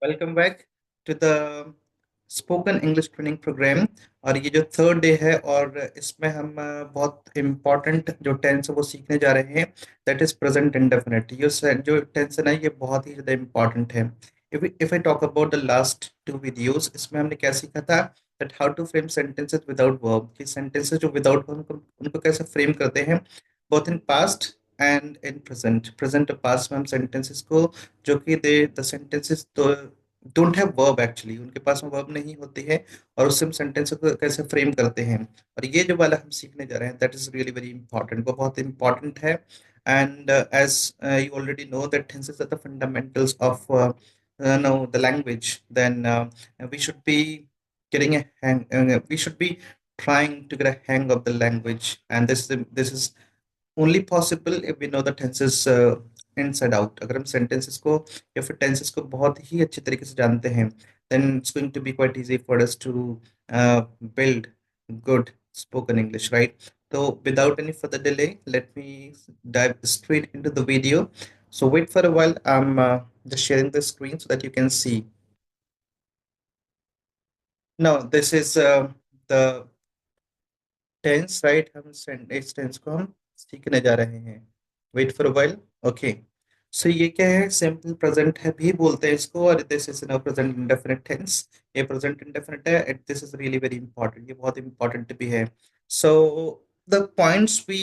Welcome back to the spoken English training programme. और ये जो थर्ड डे है और इसमें हम बहुत इम्पोर्टेंट जो टेंस है वो सीखने जा रहे हैं। That is present indefinite. जो टेंस है ना ये बहुत ही ज़्यादा इम्पोर्टेंट है। If I talk about the last two videos, इसमें हमने क्या सीखा था that how to frame sentences without verb, कि सेंटेंसेस जो विदाउट वर्ब उनको कैसे फ्रेम करते हैं, both in past and in present. Present और पास्ट में हम सेंटेंसेस को जो कि दे द सेंटेंसेस तो डोंट हैव वर्ब, एक्चुअली उनके पास में वर्ब नहीं होती है, और उससे हम सेंटेंस को कैसे फ्रेम करते हैं। और ये जो वाला हम सीखने जा रहे हैं that is really very important, वो बहुत इंपॉर्टेंट है। And as you already know that tenses are the fundamentals of know the language, then we should be getting a hang we should be trying to get a hang of the language, and this is only possible if we know the tenses inside out. अगर हम sentences को या फिर tenses को बहुत ही अच्छे तरीके से जानते हैं then it's going to be quite easy for us to build good spoken English, right? तो without any further delay let me dive straight into the video. So wait for a while. I'm just sharing the screen so that you can see. Now this is the tense, right? हम इस tense को हम सीखने जा रहे हैं। Wait for while. Okay, so ये क्या है? सिंपल प्रेजेंट है भी बोलते हैं इसको, और this is now present indefinite tense. ये प्रेजेंट इंडेफिनिट है and this is really very important, ये बहुत इंपॉर्टेंट भी है। So the points we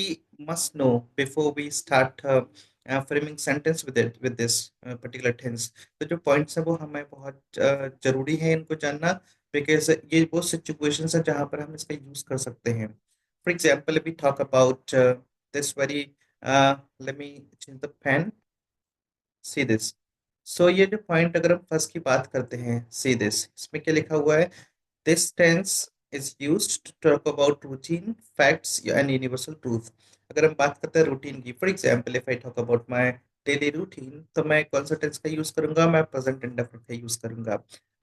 must know before we start framing sentence with this particular tense. तो जो पॉइंट्स हैं वो हमें बहुत जरूरी है इनको जानना, बिकॉज ये वो सिचुएशंस है जहाँ पर हम इसका यूज कर सकते हैं। For example, if we talk about this very, let me change the pen. See this. So ये जो पॉइंट अगर हम फर्स्ट की बात करते हैं, see this, इसमें क्या लिखा हुआ है? This tense is used to talk about routine, facts and universal truth. अगर हम बात करते हैं रूटीन की, for example if I talk about my daily routine, तो मैं कौन सा टेंस का यूज करूंगा? मैं प्रेजेंट इंडेफिनिट का यूज करूंगा।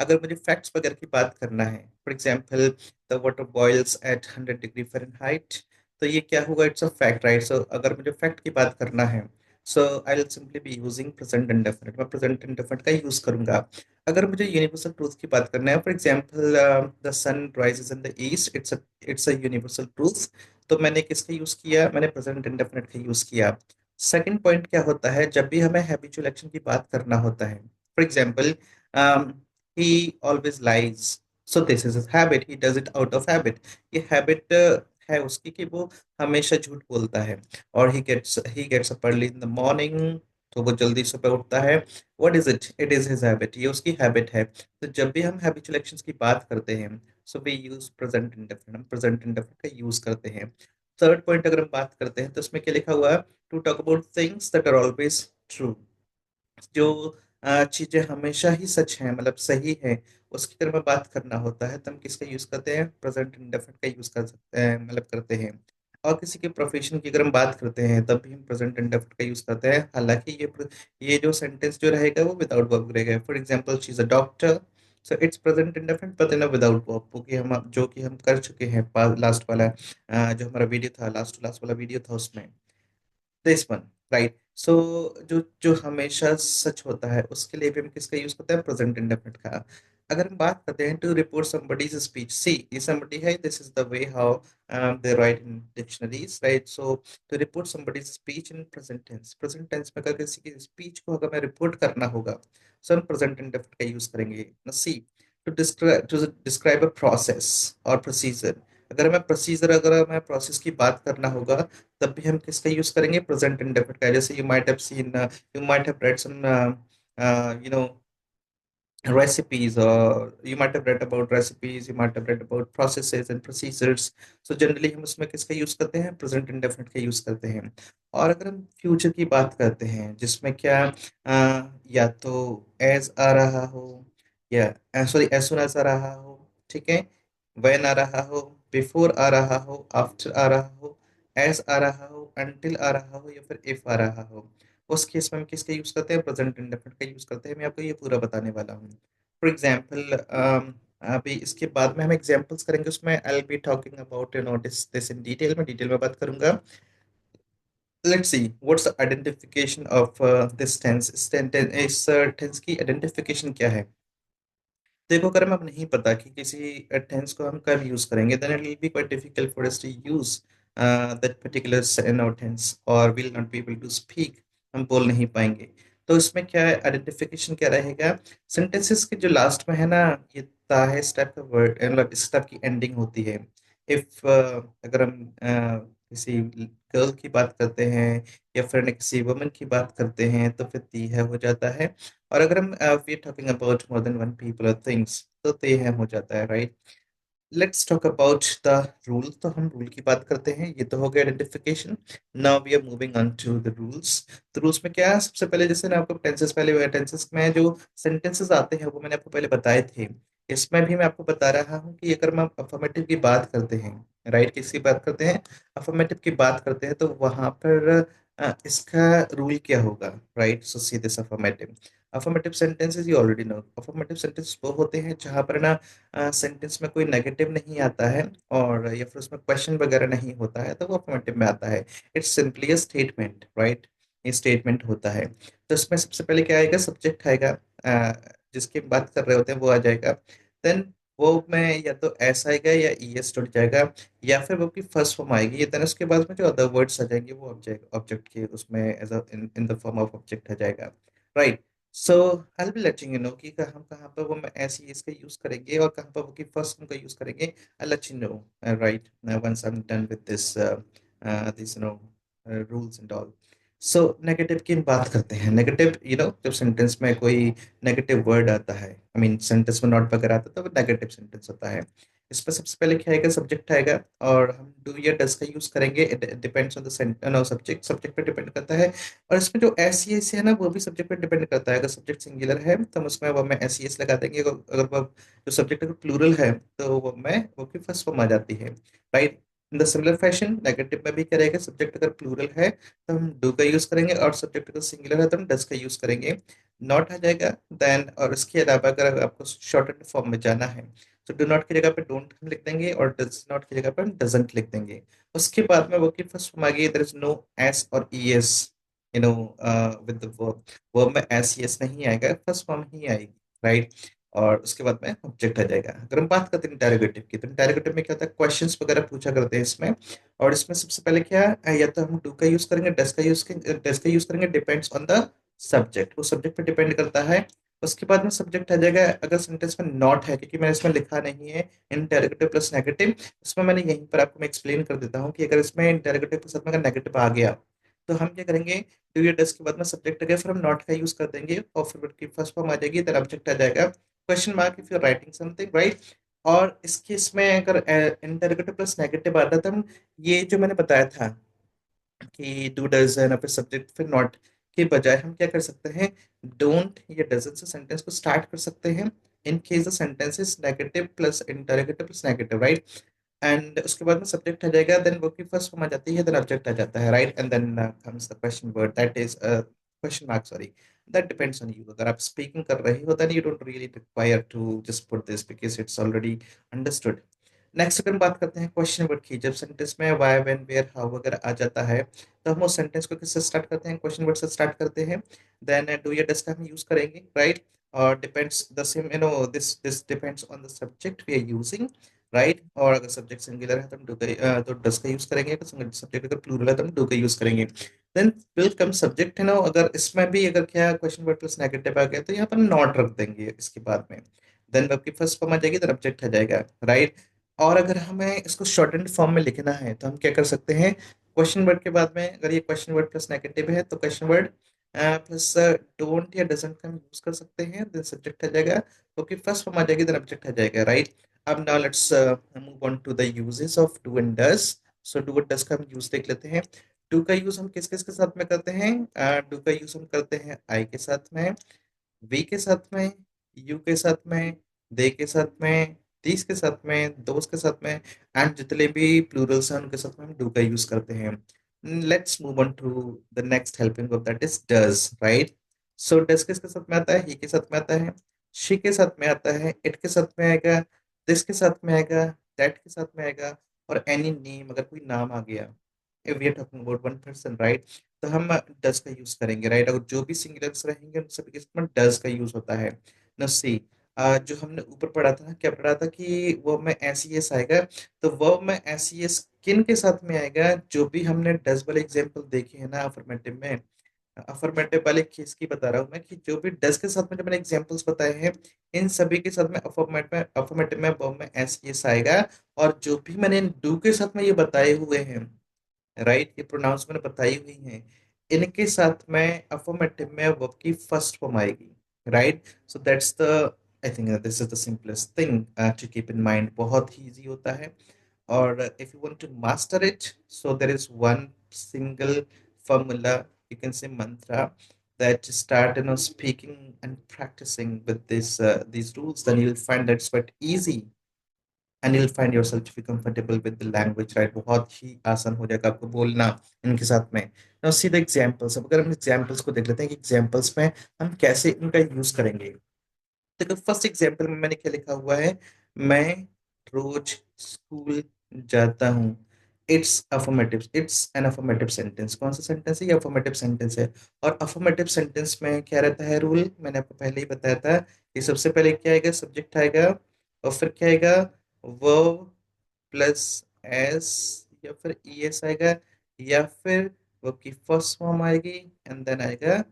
अगर मुझे फैक्ट्स वगैरह की बात करना है, for example the water boils at 100 degree Fahrenheit, तो ये क्या होगा? It's a fact, right? So अगर मुझे फैक्ट की बात करना है, so I will simply be using present indefinite, मैं प्रेजेंट इंडेफिनिट का यूज करूंगा। अगर मुझे यूनिवर्सल ट्रूथ की बात करना है, for example the sun rises in the east, it's a universal truth, तो मैंने किसका यूज किया? मैंने प्रेजेंट इंडेफिनिट का यूज किया। सेकंड पॉइंट क्या होता है? जब भी हमें हैबिचुअल एक्शन की बात करना होता है, for example he always lies, so this is habit, he does it out of habit. ये हैबिट है उसकी कि वो हमेशा झूठ बोलता है। और he gets up early in the morning, तो वो जल्दी सुबह उठता है। What is it? It is his habit, ये उसकी हैबिट है। तो जब भी हम हैबिचुअल एक्शंस की बात करते हैं, so we use present indefinite, हम प्रेजेंट इंडेफिनिट का यूज करते हैं। थर्ड पॉइंट अगर हम बात करते हैं तो इसमें क्या लिखा हुआ है? To talk about things that are always true. जो चीजें हमेशा ही सच हैं, मतलब सही है, उसकी तरह में बात करना होता है तो हम किसका यूज करते हैं? प्रेजेंट इंडेफिनिट का यूज कर सकते हैं, मतलब करते हैं। और किसी के प्रोफेशन की अगर हम बात करते हैं तब भी हम प्रेजेंट इंडेफिनिट का यूज करते हैं, हालांकि ये जो सेंटेंस जो रहेगा वो विदाउट वर्ब रहेगा। For example she is a doctor, so it's present indefinite but in a without verb, क्योंकि हम जो कि हम कर चुके हैं लास्ट वाला जो हमारा वीडियो था, लास्ट लास्ट वाला वीडियो था उसमें, दिस वन, राइट? सो जो जो हमेशा सच होता है उसके लिए भी हम किसका यूज करते हैं? प्रेजेंट इंडेफिनिट का। अगर हम बात करते हैं to report somebody's speech, see ये समबडी है, this is the way how they write in dictionaries, right? So to report somebody's speech in present tense, present tense में अगर किसी की स्पीच को अगर मैं रिपोर्ट करना होगा, सो हम प्रेजेंट इंडेफिनिट का यूज करेंगे। सी टू डिस्क्राइब अ प्रोसेस और प्रोसीजर, अगर मैं प्रोसेस की बात करना होगा तब भी हम किसका यूज करेंगे? प्रेजेंट इंडेफिनिट का। जैसे you might have read some you know recipes, or you might have read about recipes, you might have read about processes and procedures. So generally हम उसमें किसका यूज करते हैं? प्रेजेंट इंडेफिनिट का use करते हैं। और अगर हम फ्यूचर की बात करते हैं जिसमें क्या या तो एज आ रहा हो, या सॉरी एज सुन एज आ रहा हो, ठीक है, व्हेन आ रहा हो, बिफोर आ रहा हो, आफ्टर आ रहा हो, एज आ रहा हो, अनटिल आ रहा हो, या फिर इफ आ रहा हो, उस केस में हम किसका यूज करते हैं? प्रेजेंट इंडेफिनिट का यूज करते हैं। मैं आपको ये पूरा बताने वाला हूँ। फॉर एग्जाम्पल अभी इसके बाद में हम एग्जाम्पल्स करेंगे, उसमें I will be talking about this in detail, मैं डिटेल में बात करूंगा। Let's see what's the identification of this tense. इस टेंस की आइडेंटिफिकेशन क्या है? देखो, अगर हमें नहीं पता कि किसी टेंस को हम कब यूज करेंगे, then it will be quite difficult for us to use that particular tense, और will not be able to speak, हम बोल नहीं पाएंगे। तो इसमें क्या है, आइडेंटिफिकेशन क्या रहेगा, सेंटेंसेस के जो लास्ट में है ना, ये ता है इस टाइप का वर्ड, मतलब इस टाइप की एंडिंग होती है। इफ अगर हम किसी गर्ल की बात करते हैं या फिर किसी वुमन की बात करते हैं तो फिर ती है हो जाता है। और अगर हम we talking about more than one people और थिंग्स, तो ते है हो जाता है, right. Let's talk about the rule. तो हम रूल की बात करते हैं, ये तो हो गया identification. Now we are moving on to the rules. तो रूल्स में क्या है, सबसे पहले जैसे ना आपको टेंसेस, पहले टेंसेस में जो सेंटेंसेस आते हैं वो मैंने आपको पहले बताए थे। इसमें भी मैं आपको बता रहा हूँ कि अगर हम अफर्मेटिव की बात करते हैं, राइट, किसकी बात करते हैं, अफर्मेटिव की बात करते हैं, तो वहां पर इसका रूल क्या होगा, right. So see this affirmative, affirmative sentences you already no. Affirmative sentence वो होते हैं जहां पर ना सेंटेंस में कोई नेगेटिव नहीं आता है, और या फिर उसमें क्वेश्चन वगैरह नहीं होता है, तो वो अफर्मेटिव में आता है। It's simply a statement, right. ये स्टेटमेंट होता है। तो इसमें सबसे पहले क्या आएगा, सब्जेक्ट आएगा, जिसकी हम बात कर रहे होते हैं वो आ जाएगा। देन वो में या तो एस आएगा या ई एस जुड़ जाएगा, या फिर वो की फर्स्ट फॉर्म आएगी। ये देन उसके बाद में जो अदर वर्ड्स आ जाएंगे वो ऑब्जेक्ट ऑब्जेक्ट के उसमें as in the form of object आ जाएगा, right. So I be letting you know कि हम कहाँ पर वो ऐसी इसका यूज करेंगे और कहाँ पर वो की फर्स्ट का यूज करेंगे। I let you know, right, once I am done with this rules and all. So negative की बात करते हैं। नेगेटिव, जब सेंटेंस में कोई नेगेटिव वर्ड आता है, आई मीन सेंटेंस में नॉट वगैरह आता है, तो वो नेगेटिव सेंटेंस होता है। इस पर सबसे पहले क्या आएगा, सब्जेक्ट आएगा, और हम डू या डज का यूज करेंगे। Depends on the subject, subject पे डिपेंड करता है। और इसमें जो एस सी एस है ना, वो भी सब्जेक्ट पे डिपेंड करता है। अगर सब्जेक्ट सिंगुलर है तो हम उसमें वो में एस सी एस लगा देंगे। अगर वो जो सब्जेक्ट अगर प्लूरल है तो वो में वो की फर्स्ट फॉर्म आ जाती है, right. In the similar fashion negative में भी करेगा, सब्जेक्ट अगर प्लूरल है तो हम डू का यूज करेंगे, और सब्जेक्ट अगर सिंगुलर है तो हम डज का यूज करेंगे। नॉट आ जाएगा देन। और इसके अलावा अगर आपको शॉर्टेड फॉर्म में जाना है तो डू नॉट की जगह पे डोंट हम लिख देंगे, और डज नॉट की जगह पे हम डजंट लिख देंगे। उसके बाद में वो की फर्स्ट फॉर्म आ गई, देयर इज नो एस और E S, with the verb. Verb में एस ई एस नहीं आएगा, फर्स्ट फॉर्म ही आएगी, राइट। और उसके बाद में ऑब्जेक्ट आ जाएगा। अगर हम बात करते हैं इंटेरोगेटिव की, तो इंटेरोगेटिव में क्या होता है, क्वेश्चंस वगैरह पूछा करते हैं इसमें। और इसमें सबसे पहले क्या है, या तो हम डू का यूज करेंगे, डस का यूज करेंगे, डिपेंड्स ऑन द सब्जेक्ट, वो सब्जेक्ट पे डिपेंड करता है। उसके बाद में सब्जेक्ट आ जाएगा अगर सेंटेंस में नॉट है, क्योंकि मैंने इसमें लिखा नहीं है इंटेरोगेटिव प्लस नेगेटिव। इसमें मैंने यहीं पर आपको मैं एक्सप्लेन कर देता हूँ कि अगर इसमें इंटेरोगेटिव के साथ में अगर नेगेटिव आ गया तो हम क्या करेंगे, डू या डस के बाद में सब्जेक्ट आ गया, फिर हम नॉट का यूज कर देंगे, और फिर उसकी फर्स्ट फॉर्म आ जाएगी, देन ऑब्जेक्ट आ जाएगा, question mark if you writing something, right. और इसके इसमें अगर इंटरोगेटिव प्लस नेगेटिव आता है तो हम ये जो मैंने बताया था कि डू डज है ना, फिर सब्जेक्ट फिर नॉट के बजाय हम क्या कर सकते हैं, डोंट या डजंट से सेंटेंस को स्टार्ट कर सकते हैं। In case the sentence is negative plus interrogative plus negative, right. And उसके बाद में सब्जेक्ट आ जाएगा, देन वर्ब की फर्स्ट फॉर्म आ जाती है, देन ऑब्जेक्ट आ जाता है, right. And then comes the question word, that is question mark, sorry. That depends on you. अगर आप स्पीकिंग कर रहे हो then you don't really require to just put this because it's already understood. Next अगर हम बात करते हैं क्वेश्चन वर्ड की, जब सेंटेंस में वाई व्हेन वेयर हाउ वगैरह आ जाता है, तो हम उस सेंटेंस को किससे स्टार्ट करते हैं, क्वेश्चन वर्ड से स्टार्ट करते हैं। देन डू या डज का हम यूज करेंगे, राइट। और depends the same, this this depends on the subject we are using, right. और अगर सब्जेक्ट सिंगुलर है तो हम तो डज का यूज करेंगे, अगर सब्जेक्ट अगर प्लूरल है तो हम डू का यूज करेंगे। देन विल कम सब्जेक्ट, है ना, अगर इसमें भी अगर क्या क्वेश्चन वर्ड प्लस नेगेटिव आ गया तो यहाँ पर नॉट रख देंगे इसके बाद में। देन वर्ब की फर्स्ट फॉर्म आ जाएगी, देन ऑब्जेक्ट आ जाएगा, राइट। और अगर हमें इसको शॉर्टेंड फॉर्म में लिखना है तो हम क्या कर सकते हैं, क्वेश्चन वर्ड के बाद में अगर ये क्वेश्चन वर्ड प्लस नेगेटिव है तो क्वेश्चन वर्ड प्लस डोंट या डजंट का हम यूज कर सकते हैं, देन सब्जेक्ट आ जाएगा, ओके, फर्स्ट फॉर्म आ जाएगी, देन ऑब्जेक्ट आ जाएगा, राइट। अब now let's move on to the usages of do and does. So do और डज का हम यूज देख लेते हैं। डू का यूज हम किस किस के साथ में करते हैं, डू का यूज हम करते हैं आई के साथ में, वी के साथ में, यू के साथ में, दे के साथ में, दीज के साथ में, दोस्त के साथ में, एंड जितने भी प्लूरल्स हैं उनके साथ में हम डू का यूज करते हैं। Let's move on to the next helping verb, that is does, right. So does किसके साथ में आता है, ही के साथ में आता है, शी के साथ में आता है, इट के साथ में आएगा, दिस के साथ में आएगा, दैट के साथ में आएगा, और एनी नेम अगर कोई नाम आ गया, if we are talking about one person, right, तो हम डज का यूज करेंगे, राइट। अगर जो भी सिंगुलर्स रहेंगे उन सभी के साथ में डज का यूज होता है। नो सी, जो हमने ऊपर पढ़ा था ना, क्या पढ़ा था कि वर्ब में एस ई एस आएगा। तो वर्ब में एस ई एस किन के साथ में आएगा, जो भी हमने डज वाले एग्जाम्पल देखे हैं ना अफर्मेटिव में, अफर्मेटिव वाले केस की बता रहा हूँ मैं, कि जो भी डज के साथ में जो मैंने एग्जांपल्स बताए हैं, इन सभी के साथ में अफर्मेटिव में वर्ब में एस यस आएगा। और जो भी मैंने डू के साथ में ये बताए हुए हैं, राइट, ये प्रोनाउंस मैंने बताई हुई हैं, इनके साथ में अफर्मेटिव में वर्ब की फर्स्ट फॉर्म आएगी, right. So that's the, I think this is the simplest thing to keep in mind, बहुत ही इजी होता है। or if you want to master it, so there is one single formula, you can say mantra, that you start speaking and practicing with these rules, then you'll find that it's quite easy, and you'll find yourself to be comfortable with the language, right? बहुत ही आसान हो जाएगा आपको बोलना इनके साथ में। now see the examples, अब अगर हम examples को देख लेते हैं कि examples में हम कैसे इनका यूज करेंगे। देखो फर्स्ट एग्जाम्पल में मैंने क्या लिखा हुआ है, मैं रोज स्कूल जाता हूँ। It's an affirmative sentence. कौन सा सेंटेंस है, ये अफर्मेटिव सेंटेंस है। और अफर्मेटिव सेंटेंस में क्या रहता है रूल, मैंने आपको पहले ही बताया था कि सबसे पहले क्या आएगा, सब्जेक्ट आएगा, और फिर क्या आएगा, वर्ब प्लस एस, या फिर ई एस आएगा, या फिर वर्ब की फर्स्ट फॉर्म आएगी, एंड देन आएगा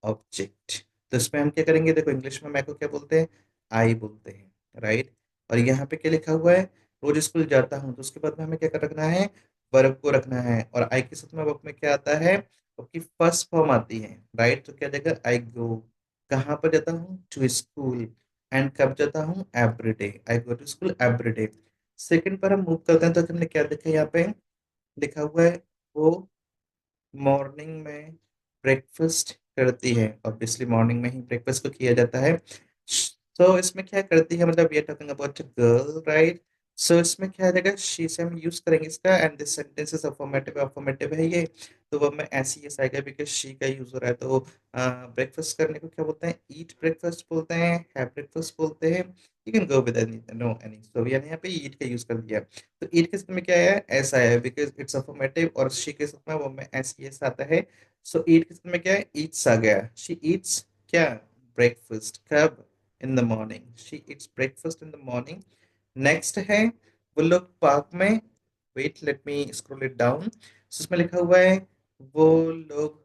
ऑब्जेक्ट। तो इसमें हम क्या करेंगे, देखो इंग्लिश में मैं को क्या बोलते हैं, आई बोलते हैं, राइट। और यहाँ पे क्या लिखा हुआ है, रोज स्कूल जाता हूँ, तो उसके बाद में हमें क्या रखना है, वर्ब को रखना है। और आई के साथ में वर्ब में क्या आता है, वर्ब की फर्स्ट फॉर्म आती है, राइट। तो क्या जाएगा, आई गो, कहाँ पर जाता हूँ, टू स्कूल। एंड कब जाता हूँ, every day, I go to school every day. Second पर हम मूव करते हैं, तो हमने क्या देखा यहाँ पे, लिखा हुआ है, वो मॉर्निंग में ब्रेकफास्ट करती है। ऑब्वियसली मॉर्निंग में ही ब्रेकफास्ट को किया जाता है। तो इसमें क्या करती है, मतलब we are talking about a girl, right. So इसमें क्या आ जाएगा, शी से हम यूज करेंगे इसका, and this sentence is affirmative, affirmative है ये। तो वो में ऐसे ही आएगा बिकॉज शी का यूज हो रहा है। तो ब्रेकफास्ट करने को क्या बोलते हैं, ईट ब्रेकफास्ट बोलते हैं, हैव ब्रेकफास्ट बोलते हैं। You can go with any, no any, so मैंने यहाँ पे ईट का यूज कर दिया। तो ईट के साथ में क्या आया, ऐसा है बिकॉज इट्स अफर्मेटिव, और शी के साथ में वो में एस यस आता है। सो ईट के साथ में क्या है, ईट्स आ गया, शी ईट्स क्या, ब्रेकफास्ट, कब, in the morning, she eats breakfast in the morning. Next है, वो लोग पार्क में, wait let me scroll it down, उसमें लिखा हुआ है, वो लोग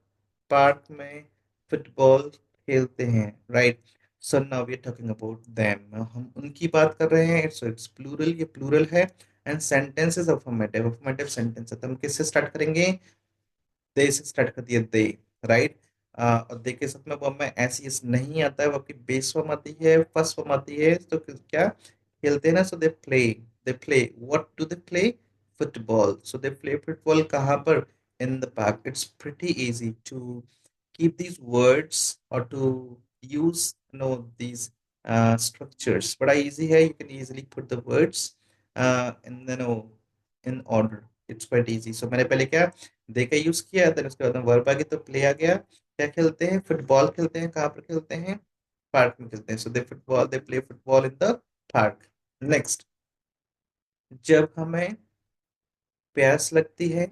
पार्क में फुटबॉल खेलते हैं, right. So now we are talking about them, हम उनकी बात कर रहे हैं, इट्स प्लूरल, ये प्लूरल है। And sentence is affirmative, affirmative sentence है, तो हम किससे स्टार्ट करेंगे, दे से स्टार्ट कर दिया, दे, राइट। और दे के साथ में वर्ब में ऐसी यस नहीं आता है, वो आपकी बेस फॉर्म आती है, फर्स्ट फॉर्म आती है। तो क्या खेलते हैं ना, so they play, what do they play, football. So they play football कहाँ पर, in the park. It's pretty easy to keep these words or to use these structures, but easy है, you can easily put the words in in order, it's quite easy। so मैंने पहले क्या दे का use किया, then उसके बाद verb आ गया, तो प्ले आ गया। क्या खेलते हैं, फुटबॉल खेलते हैं, कहाँ पर खेलते हैं, पार्क में खेलते हैं। So they play football in the park. Next, जब हमें प्यास लगती है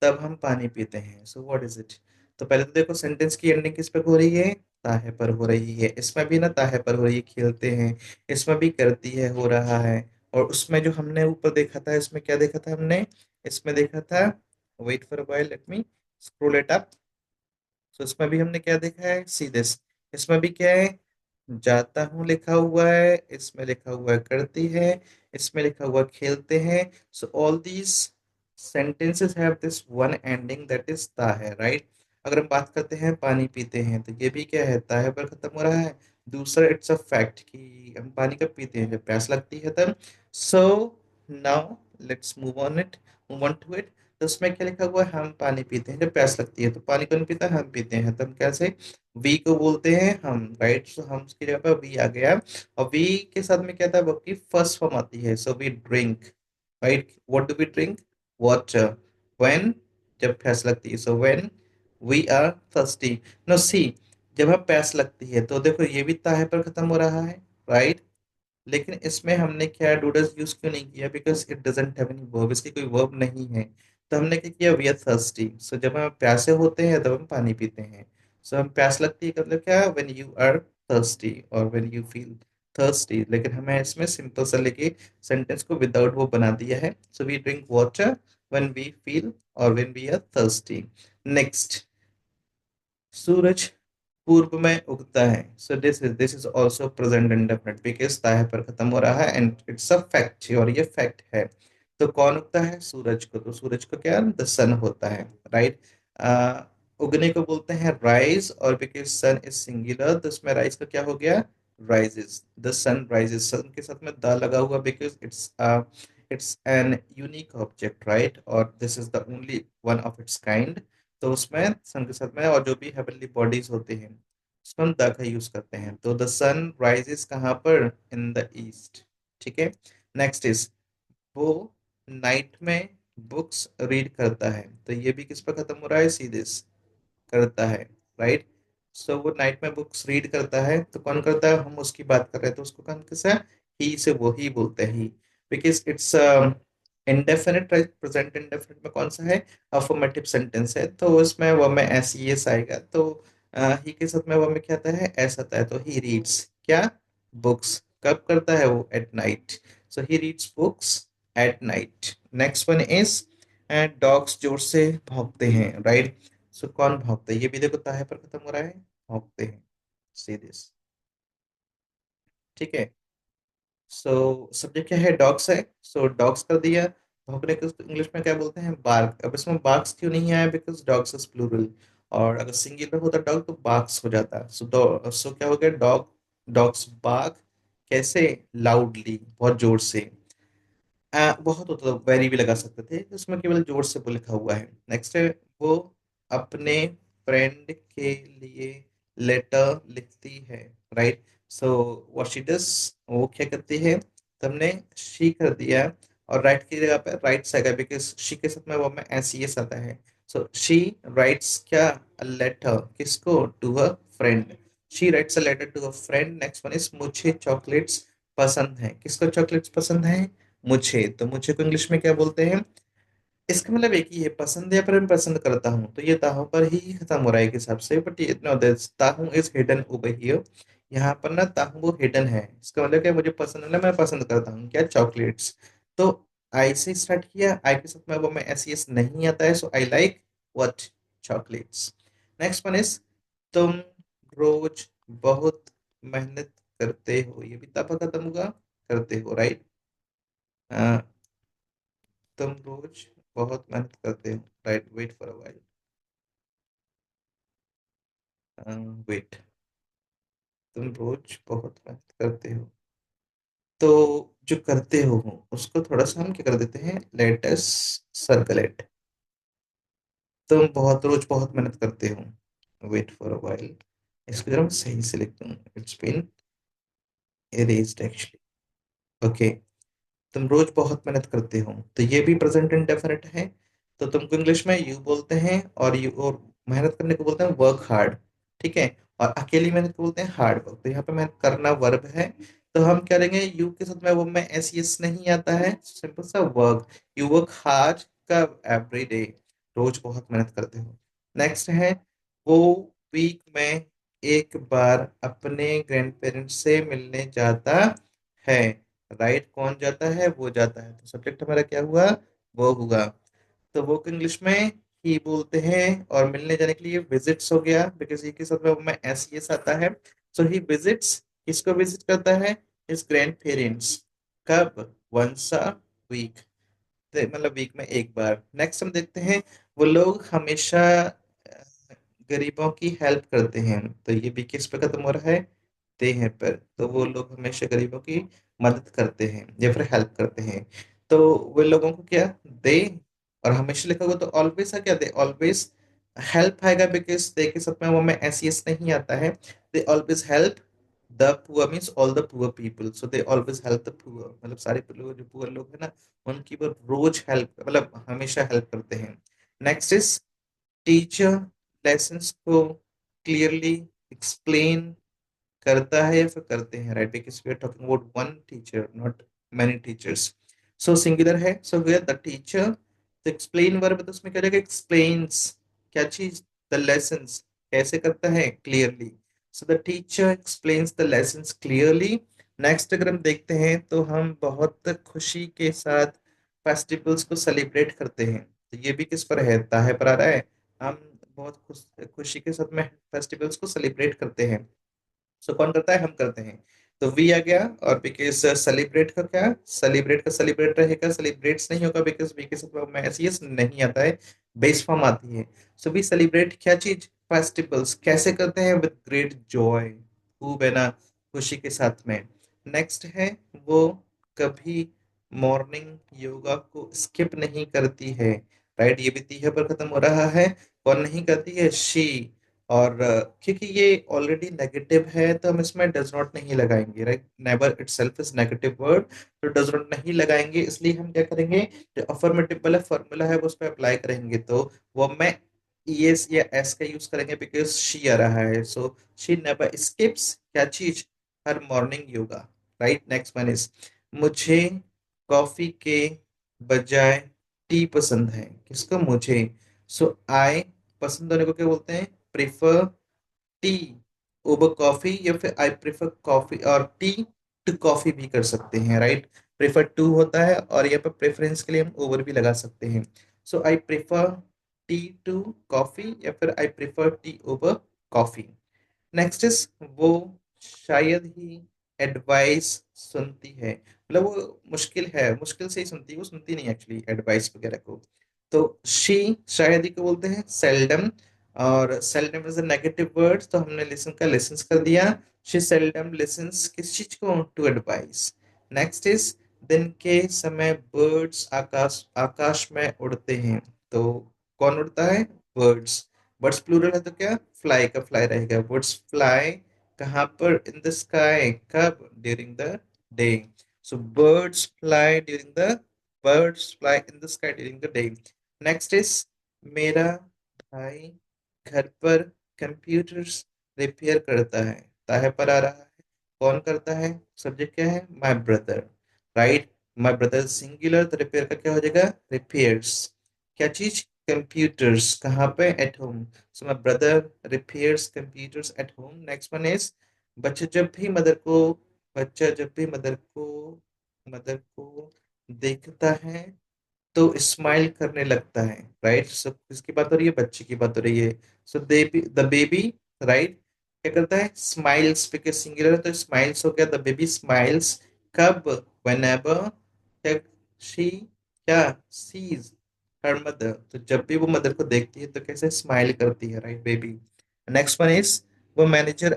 तब हम पानी पीते हैं, सो व्हाट इज इट। तो पहले तो देखो सेंटेंस की एंडिंग किस पे हो रही है, ताहे पर हो रही है। इसमें भी ना ताहे पर हो रही है, खेलते हैं, इसमें भी करती है, हो रहा है। और उसमें जो हमने ऊपर देखा था, इसमें क्या देखा था हमने, इसमें देखा था, wait for a while, let me scroll it up. तो इसमें भी हमने क्या देखा है, सी दिस, इसमें भी क्या है, जाता हूँ लिखा हुआ है, इसमें लिखा हुआ है करती है, इसमें लिखा हुआ खेलते हैं। So all these sentences have this one ending that is ता है, राइट। अगर हम बात करते हैं पानी पीते हैं, तो ये भी क्या है, ता है पर खत्म हो रहा है। दूसरा, इट्स अ फैक्ट कि हम पानी कब पीते हैं, जब प्यास लगती है तब। So now let's move on to it. तो उसमें क्या लिखा हुआ है, हम पानी पीते हैं जब प्यास लगती है। तो पानी कौन पीता है, हम पीते हैं। तो हम कैसे, वी को बोलते हैं हम, राइट। सो हम की जगह पर वी आ गया। और वी के साथ में क्या था, वर्ब की फर्स्ट फॉर्म आती है, so we drink, right. What do we drink, water. When, जब प्यास लगती है, so when we are thirsty. No see, जब हमें प्यास लगती है, तो देखो ये भी ताहे पर खत्म हो रहा है, राइट। लेकिन इसमें हमने क्या डूडस यूज क्यों नहीं किया, because it doesn't have any verb, इसकी कोई वर्ब नहीं है। तो हमने क्या किया, वी आर थर्स्टी। सो जब हम प्यासे होते हैं तब हम पानी पीते हैं। सो हम प्यास लगती है, मतलब क्या, व्हेन यू आर थर्स्टी, और व्हेन यू फील थर्स्टी, लेकिन हमें इसमें सिंपल सा लेके सेंटेंस को विदाउट वो बना दिया है। So we drink water when we feel और when we are thirsty. Next, सूरज पूर्व में उगता है। So this is also present indefinite because ता है पर खत्म हो रहा है एंड इट्स अ फैक्ट, और ये फैक्ट है। तो कौन उगता है? सूरज को। तो सूरज को क्या, द सन होता है, राइट। उगने को बोलते हैं राइज, और बिकॉज सन इज सिंगुलर तो इसमें राइज का क्या हो गया, rises. The sun rises, sun के साथ में द लगा हुआ because it's an unique object, right, और this is the only one of its kind. तो उसमें सन के साथ में और जो भी हेवनली बॉडीज होते हैं उसमें हम द का यूज करते हैं। तो द सन राइजेस कहाँ पर, इन द ईस्ट। ठीक है। नेक्स्ट इज, वो नाइट में बुक्स रीड करता है। तो ये भी किस पर खत्म हो रहा है, सीधे करता है, राइट। सो वो नाइट में बुक्स रीड करता है, तो कौन करता है, हम उसकी बात कर रहे हैं तो उसको कौन कैसे, ही से वो ही बोलते हैं ही, because it's indefinite, right. Present indefinite में कौन सा है, अफर्मेटिव सेंटेंस है, तो उसमें वो में एस ई एस आएगा। तो ही के साथ में वो में क्या आता है, एस आता है। तो ही रीड्स क्या, बुक्स। कब करता है वो, at night. So he reads books at night. Next one is, dogs जोर से भौंकते हैं, राइट। सो कौन भौंकता है, ये भी देखो ताहे पर खत्म हो रहा है, भौंकते हैं, सी दिस। ठीक है। सो सब्जेक्ट क्या है, डॉग्स है। सो डॉग्स कर दिया। भौंकने को इंग्लिश में क्या बोलते हैं, बार्क। अब इसमें बार्क्स क्यों नहीं आया, बिकॉज डॉग्स इज प्लूरल, और अगर सिंगुलर होता डॉग तो बार्क्स हो जाता। सो क्या हो गया, डॉग्स बार्क, कैसे, लाउडली, बहुत जोर से। बहुत होता तो वेरी भी लगा सकते थे, उसमें केवल जोर से वो लिखा हुआ है। नेक्स्ट है, वो अपने फ्रेंड के लिए लेटर लिखती है, right. So what she does, वो क्या करती है, तो हमने शी कर दिया, और राइट की जगह पे राइट्स आएगा बिकॉज शी के साथ में वो में एस ई एस आता है। सो शी राइट्स क्या, लेटर, किसको, to a friend. She writes a letter to a friend. Next one is, मुझे चॉकलेट्स पसंद है। किसको चॉकलेट्स पसंद है, मुझे। तो मुझे को इंग्लिश में क्या बोलते हैं, इसका मतलब एक ही है, पसंद है पर मैं पसंद करता हूँ, तो ये ताहू पर ही खत्म हो रहा है एक हिसाब से। बट ये नो दिस ताहू इज हिडन ओवर हियर। यहाँ पर ना ताहू वो हिडन है, इसका मतलब क्या, मुझे पसंद है ना, मैं पसंद करता हूँ क्या, चॉकलेट्स। तो आई से स्टार्ट किया, आई के साथ में वो मैं एस एस नहीं आता है, so I like what, chocolates. Next one is, तुम रोज बहुत मेहनत करते हो। ये भी तब खत्म होगा, करते हो, राइट। तुम रोज बहुत मेहनत करते हो, right. Wait for a while, wait. तुम रोज बहुत मेहनत करते हो, तो जो करते हो उसको थोड़ा सा हम क्या कर देते हैं, लेट अस सर्कल इट। तुम बहुत रोज बहुत मेहनत करते हो, वेट फॉर अ व्हाइल। इसको जरा मैं सही से लिख दूं, it's been erased actually. Okay. तुम रोज बहुत मेहनत करते हो, तो ये भी प्रेजेंट इंडेफिनिट है। तो तुमको इंग्लिश में यू बोलते हैं, और यू, और मेहनत करने को बोलते हैं वर्क हार्ड। ठीक है। और अकेली मेहनत को बोलते हैं हार्ड वर्क। तो यहाँ पे मेहनत करना वर्ब है, तो हम क्या लेंगे, यू के साथ में वो में एस एस नहीं आता है, सिंपल सा वर्क। यू वर्क हार्ड का एवरी डे, रोज बहुत मेहनत करते हो। नेक्स्ट है, वो वीक में एक बार अपने ग्रैंड पेरेंट्स से मिलने जाता है, राइट। कौन जाता है, वो जाता है। तो सब्जेक्ट हमारा क्या हुआ, वो हुआ। तो वो को इंग्लिश में ही बोलते हैं, और मिलने जाने के लिए विजिट्स हो गया, बिकॉज ये के साथ में वो में एस एस आता है। सो ही विजिट्स, किसको विजिट करता है, हिज ग्रैंड पेरेंट्स। कब, वंस अ वीक, मतलब वीक में एक बार। नेक्स्ट हम देखते हैं, वो लोग हमेशा गरीबों की हेल्प करते हैं। तो ये भी किस पे खत्म हो रहा है, दे हैं पर। तो वो लोग हमेशा गरीबों की मदद करते हैं या फिर हेल्प करते हैं। तो वे लोगों को क्या, दे, और हमेशा लिखा होगा तो ऑलवेज है क्या, दे ऑलवेज हेल्प आएगा, बिकॉज दे के साथ में वो में एस एस नहीं आता है। They always help the poor, means all the poor people. So they always help the poor, मतलब सारे लोग जो पुअर लोग हैं ना, उनकी वो रोज हेल्प, मतलब हमेशा हेल्प करते हैं। नेक्स्ट इज, टीचर लेसन्स को क्लियरली एक्सप्लेन करता है या फिर करते हैं, right. Because we are talking about one teacher, not many teachers. So singular है, सो वेयर द टीचर। तो एक्सप्लेन वर्ब, तो उसमें क्या रहेगा, एक्सप्लेन्स क्या चीज, द लेसन्स। कैसे करता है, clearly. So the teacher explains the lessons clearly next अगर हम देखते हैं तो हम बहुत खुशी के साथ फेस्टिवल्स को सेलिब्रेट करते हैं। तो ये भी किस पर है, ताहे पर आ रहा है। हम बहुत खुशी के साथ में फेस्टिवल्स को सेलिब्रेट करते हैं। सो कौन करता है, हम करते हैं। तो वी आ गया। और बिकॉज सेलिब्रेट का क्या, सेलिब्रेट का सेलिब्रेट रहेगा, सेलिब्रेट्स नहीं होगा बिकॉज वी के साथ में एस नहीं आता है, बेस फॉर्म आती है। सो वी सेलिब्रेट क्या चीज, फेस्टिवल्स कैसे करते हैं, विद ग्रेट जॉय, खूब है ना, खुशी के साथ में। नेक्स्ट है वो कभी मॉर्निंग योगा को स्किप नहीं करती है। राइट, ये भी तीहे पर खत्म हो रहा है। कौन नहीं करती है, शी। और क्योंकि ये ऑलरेडी नेगेटिव है तो हम इसमें डज नॉट नहीं लगाएंगे, right, never itself is negative word, तो डज नॉट नहीं लगाएंगे। इसलिए हम क्या करेंगे, जो अफर्मेटिव वाला फॉर्मूला है वो उस पर अप्लाई करेंगे। तो वो मैं yes या एस का यूज करेंगे बिकॉज शी आ रहा है। सो शी नेवर स्किप्स क्या चीज, हर morning yoga. Right, next one is मुझे कॉफी के बजाय टी पसंद है। किसको, मुझे। सो आई पसंद होने को क्या बोलते हैं, प्रेफर टी ओवर कॉफी, या फिर आई प्रेफर कॉफी और टी टू कॉफी भी कर सकते हैं। राइट, प्रेफर टू होता है और यहाँ पर प्रेफरेंस के लिए हम ओवर भी लगा सकते हैं। So I prefer tea to coffee, या फिर I prefer tea over coffee. Next is वो शायद ही एडवाइस सुनती है, मतलब वो मुश्किल है, मुश्किल से ही सुनती है, वो सुनती नहीं एक्चुअली एडवाइस वगैरह को। तो शी शायद ही को बोलते हैं सेल्डम। और seldom is a negative word, तो हमने लिसन का लिसन्स कर दिया। शी सेल्डम लिसन्स किस चीज को, टू एडवाइस। नेक्स्ट इज दिन के समय बर्ड्स आकाश आकाश में उड़ते हैं। तो कौन उड़ता है, बर्ड्स। बर्ड्स प्लूरल है तो क्या, फ्लाई का फ्लाई रहेगा, बर्ड्स फ्लाई कहाँ पर, इन द स्काई, कब, during the day. So birds fly during the, birds fly in the sky during the day. Next is मेरा भाई घर पर कंप्यूटर्स रिपेयर करता है। ताहे पर आ रहा है, कौन करता है, सब्जेक्ट क्या है, my brother. Right, my brother singular, तो रिपेयर का क्या हो जाएगा, रिपेयर्स क्या चीज, कंप्यूटर्स कहाँ पे, at home. So my brother repairs computers at home. Next one is बच्चा जब भी मदर को, बच्चा जब भी मदर को देखता है तो स्माइल करने लगता है। राइट, सो किसकी बात हो रही है, बच्चे की बात हो रही है। सो द बेबी, राइट, क्या करता है, स्माइल्स, बिकॉज सिंगुलर है तो स्माइल्स हो गया, द बेबी स्माइल्स कब, व्हेनेवर शी क्या, सीज हर मदर, तो जब भी वो मदर को देखती है तो कैसे स्माइल करती है, right, baby. Next one is वो मैनेजर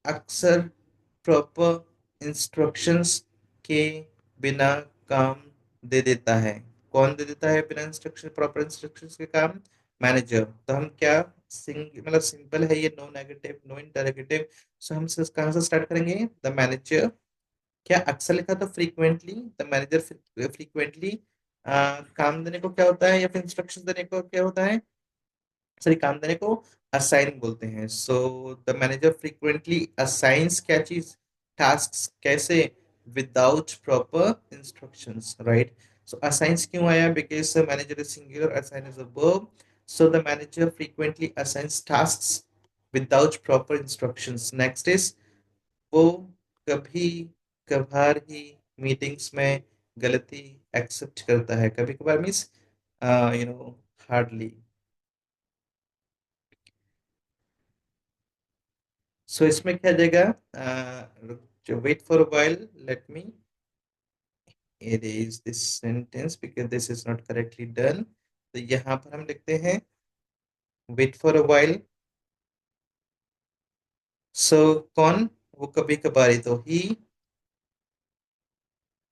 अक्सर प्रॉपर इंस्ट्रक्शंस के बिना काम दे देता है। कौन दे देता है बिना इंस्ट्रक्शन, प्रॉपर इंस्ट्रक्शंस के काम, मैनेजर। तो हम क्या, मतलब सिंपल है ये, नो नेगेटिव नो इंटरोगेटिव। सो हम कहाँ से स्टार्ट करेंगे, द मैनेजर। क्या अक्सर लिखा तो फ्रीक्वेंटली, द मैनेजर फ्रीक्वेंटली काम देने को क्या होता है, या फिर इंस्ट्रक्शन देने को क्या होता है, सॉरी, काम देने को असाइन बोलते हैं। So the manager frequently assigns क्या चीज, टास्क, कैसे, विदाउट प्रॉपर इंस्ट्रक्शंस। राइट, सो असाइंस क्यों आया, because manager is singular, assign is a verb. So the manager frequently assigns task without proper instructions. Next is वो कभी कभार ही मीटिंग्स में गलती एक्सेप्ट करता है। कभी कभार मीन्स हार्डली। सो इसमें क्या आ जाएगा, जो wait for while, let me erase this sentence because this is not correctly done। तो यहाँ पर हम लिखते हैं वेट फॉर अ वाइल। सो कौन, वो कभी कभार, तो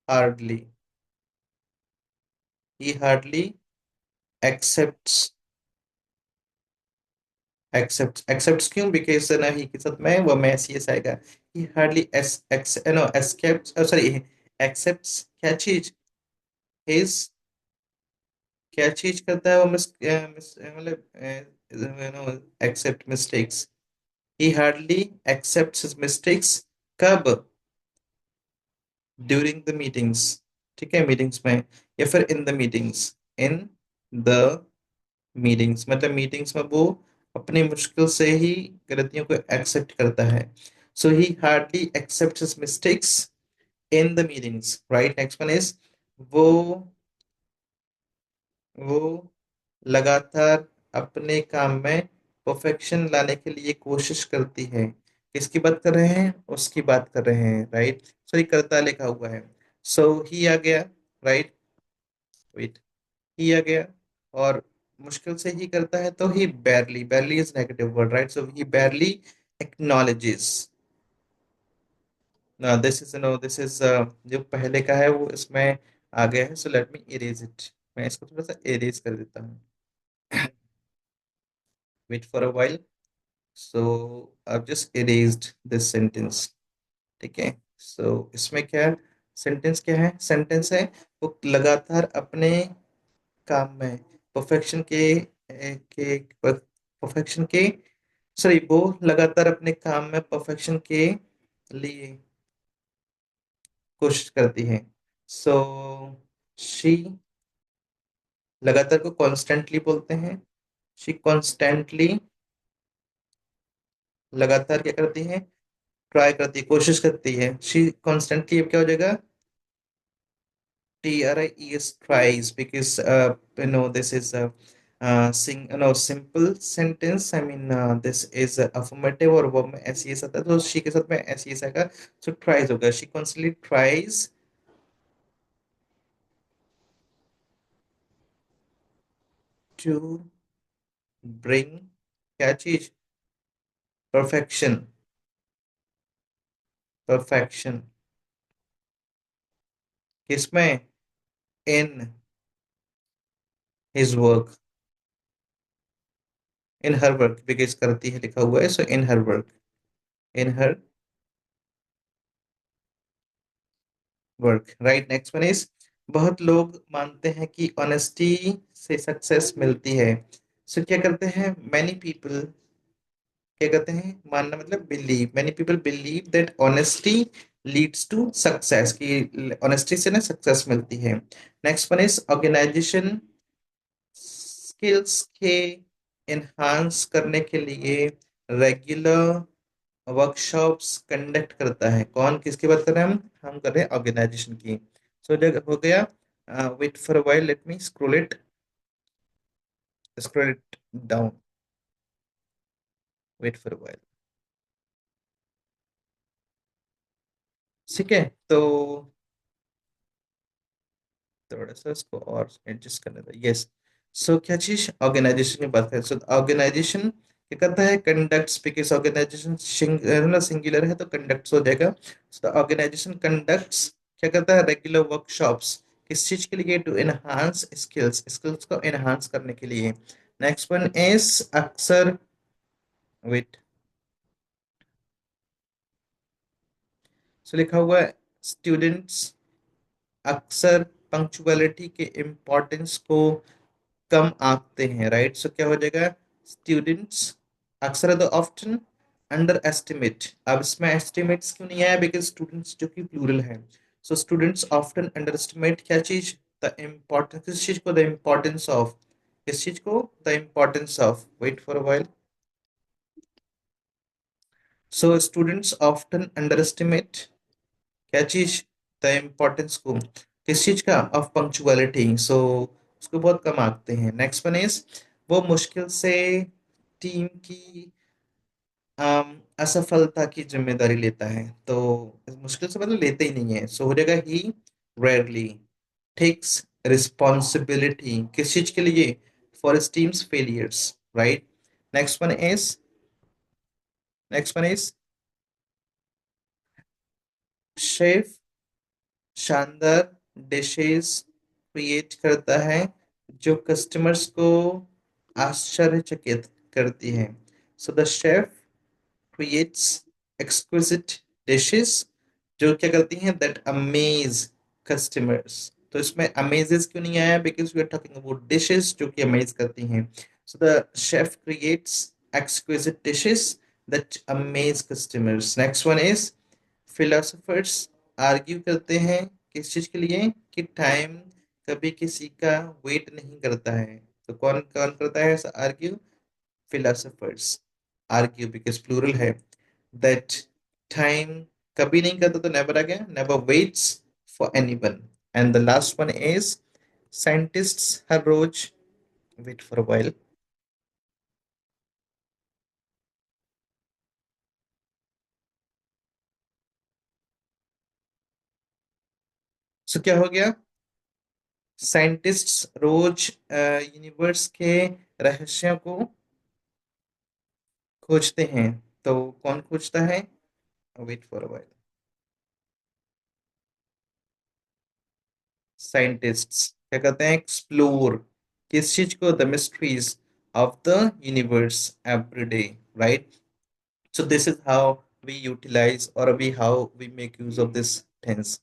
हार्डली ही हार्डली एक्सेप्ट्स, एक्सेप्ट्स क्यों, बिकॉज ना ही के साथ में वो मैं सी एस आएगा। He hardly S X no escaped, sorry, accepts क्या चीज, हिज क्या चीज करता है वो, मतलब accept mistakes. He hardly accepts his mistakes कब, ड्यूरिंग द मीटिंग्स। ठीक है, मीटिंग्स में, या फिर in the meetings, in the meetings मतलब मीटिंग्स में वो अपनी मुश्किल से ही गलतियों को एक्सेप्ट करता है। So he hardly accept his mistakes in the meetings, right. Next one is वो वो लगातार अपने काम में परफेक्शन लाने के लिए कोशिश करती है। किसकी बात कर रहे हैं? उसकी बात कर रहे हैं, राइट। सो ये करता लिखा हुआ है। सो ही आ गया, राइट। वेट, ही आ गया। और मुश्किल से ही करता है तो he barely, barely is negative word, right. So he barely acknowledges. This is no this is जो पहले का है वो इसमें आ गया है। So let me erase it. मैं इसको थोड़ा सा इरेज कर देता हूँ। Wait for a while. So I've just erased this sentence। ठीक है। सो इसमें क्या सेंटेंस क्या है? सेंटेंस है वो लगातार अपने काम में परफेक्शन के परफेक्शन के सॉरी वो लगातार अपने काम में परफेक्शन के लिए कोशिश करती है। सो शी, लगातार को कॉन्स्टेंटली बोलते हैं। शी कॉन्स्टेंटली, लगातार क्या करती है? ट्राई करती है, कोशिश करती है। शी कॉन्स्टेंटली अब क्या हो जाएगा? tries tries because this is a simple sentence। I mean this is a affirmative और verb में SES आता है तो she के साथ में SES आएगा। so tries होगा। she constantly tries to bring क्या चीज? perfection, perfection किसमें? in his work, in her work because करती है लिखा हुआ है। so in her work, in her work, right. Next one is बहुत लोग मानते हैं कि ऑनेस्टी से सक्सेस मिलती है। सो क्या करते हैं? मैनी पीपल क्या कहते हैं? मानना मतलब believe. Many people believe that honesty leads to success, कि ऑनेस्टी से ना सक्सेस मिलती है। Next one is organisation skills के एनहांस करने के लिए रेगुलर वर्कशॉप्स कंडक्ट करता है। कौन, किसकी बात कर रहे हैं हम कर रहे हैं ऑर्गेनाइजेशन की। सो जब हो गया, wait for a while, let me scroll it down. Wait for a while. ठीक है। तो थोड़ा सा इसको और एडजस्ट करने दो। यस। सो क्या चीज? ऑर्गेनाइजेशन की बात करें। सो ऑर्गेनाइजेशन क्या करता है? कंडक्ट्स, बिकॉज ऑर्गेनाइजेशन सिंगुलर है तो कंडक्ट्स हो जाएगा। सो ऑर्गेनाइजेशन कंडक्ट्स क्या करता है? Regular workshops. किस चीज के लिए? टू एनहांस स्किल्स, स्किल्स को एनहांस करने के लिए। नेक्स्ट वन इज अक्सर, वेट, सो लिखा हुआ है स्टूडेंट्स अक्सर पंक्चुअलिटी के इम्पोर्टेंस को कम आंकते हैं, राइट। सो क्या हो जाएगा? स्टूडेंट्स अक्सर तो ऑफ्टन अंडर एस्टिमेट। अब इसमें एस्टिमेट्स क्यों नहीं आया? बिकॉज स्टूडेंट्स जो कि प्लूरल है। सो स्टूडेंट्स ऑफ्टन अंडर एस्टिमेट क्या चीज? द इम्पोर्टेंस, किस चीज को? द इम्पोर्टेंस ऑफ, किस चीज को? The importance of, wait for a while. So students often underestimate क्या चीज? द इम्पोर्टेंस को, किस चीज का? Of punctuality. सो उसको बहुत कम आंकते हैं। नेक्स्ट वन इज वो मुश्किल से टीम की असफलता की जिम्मेदारी लेता है। तो मुश्किल से मतलब लेते ही नहीं है। सो हो जाएगा ही रेयरली टेक्स रिस्पॉन्सिबिलिटी, किस चीज के लिए? For his teams failures, right. Next one is next one is chef शानदार डिशेस क्रिएट करता है जो कस्टमर्स को आश्चर्यचकित करती है। So the chef creates exquisite dishes जो क्या करती हैं? that amaze customers। तो इसमें amazes क्यों नहीं आया? because we are talking about dishes जो कि amaze करती हैं। so the chef creates exquisite dishes that amaze customers। next one is philosophers argue करते हैं किस चीज के लिए? कि टाइम कभी किसी का वेट नहीं करता है। तो कौन कौन करता है ऐसा argue? philosophers argue, because plural है, that time कभी नहीं करता तो never आ गया, never waits for anyone. And the last one is scientists her rose wait for a while. So क्या हो गया? साइंटिस्ट्स रोज यूनिवर्स के रहस्यों को खोजते हैं। तो कौन खोजता है? Wait for a while. Scientists क्या करते हैं? एक्सप्लोर किस चीज को? The mysteries of the universe every day, right? So this is how we utilize, or we how we make use of this tense,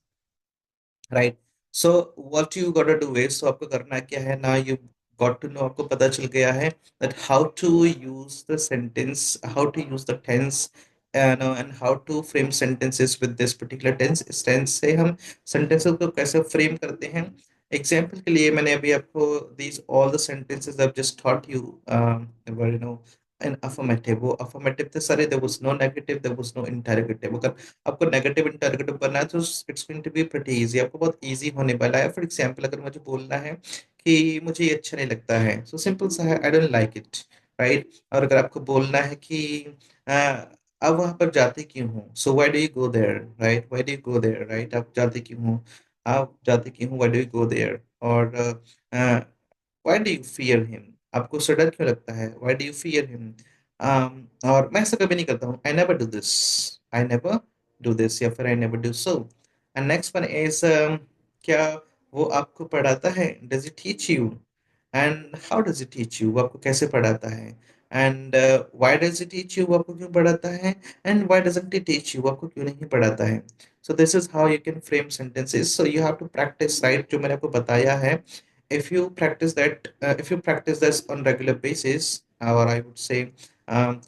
right? So what you gotta do is, so आपको करना क्या है ना, you got to know, आपको पता चल गया है that how to use the sentence, how to use the tense, and how to frame sentences with this particular tense. इस tense से हम sentences को कैसे frame करते हैं? Example के लिए मैंने अभी आपको these all the sentences I've just taught you, were, an affirmative, वो affirmative थे सारे, there was no negative, there was no interrogative. अगर आपको नेगेटिव इंटरगेटिव करना है तो it's going to be pretty easy, आपको बहुत इजी होने वाला है। फॉर एग्जांपल अगर मुझे बोलना है कि मुझे ये अच्छा नहीं लगता है, सो सिंपल सा है, I don't like it, right? और अगर आपको बोलना है कि अब वहां पर जाते क्यों हो, so why do you go there, right? Why do you go there, right? आप जाते क्यों हो? आप जाते क्यों हो? Why do you go there? और why do you fear him? आपको उससे डर क्यों लगता है? Why do you fear him? और मैं ऐसा कभी नहीं करता हूँ, I never do this, I never do this, या फिर I never do so. And next one is, क्या वो आपको पढ़ाता है? Does it teach you? And how does it teach you? वो आपको कैसे पढ़ाता है? And why does it teach you? वो आपको क्यों पढ़ाता है? And why doesn't it teach you? वो आपको क्यों नहीं पढ़ाता है? So this is how you can frame sentences. So you have to practise, right? जो मैंने आपको बताया है, if you practice that, if you practice this on regular basis, or I would say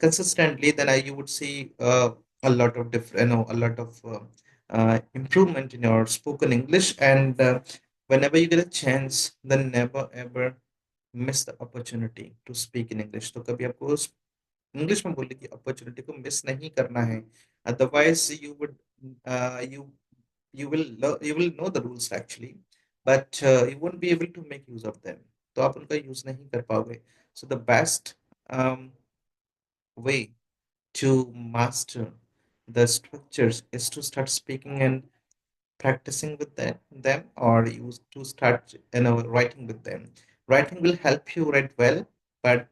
consistently, then you would see a lot of different, a lot of improvement in your spoken English. And whenever you get a chance, then never ever miss the opportunity to speak in English. तो कभी आपको English में बोलने की opportunity को miss नहीं करना है, otherwise you would, you you will know the rules actually, but you won't be able to make use of them. तो आप उनका यूज नहीं कर पाओगे। So the best um, way to master the structures is to start speaking and practicing with them, or you to start, writing with them. Writing will help you write well, but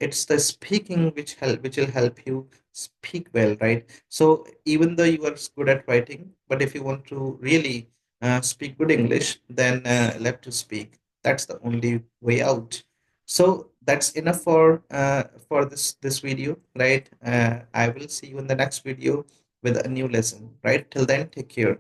it's the speaking which will help you speak well, right? So even though you are good at writing, but if you want to really speak good English, then left to speak, that's the only way out. So that's enough for this video, right? I will see you in the next video with a new lesson, right? Till then, take care.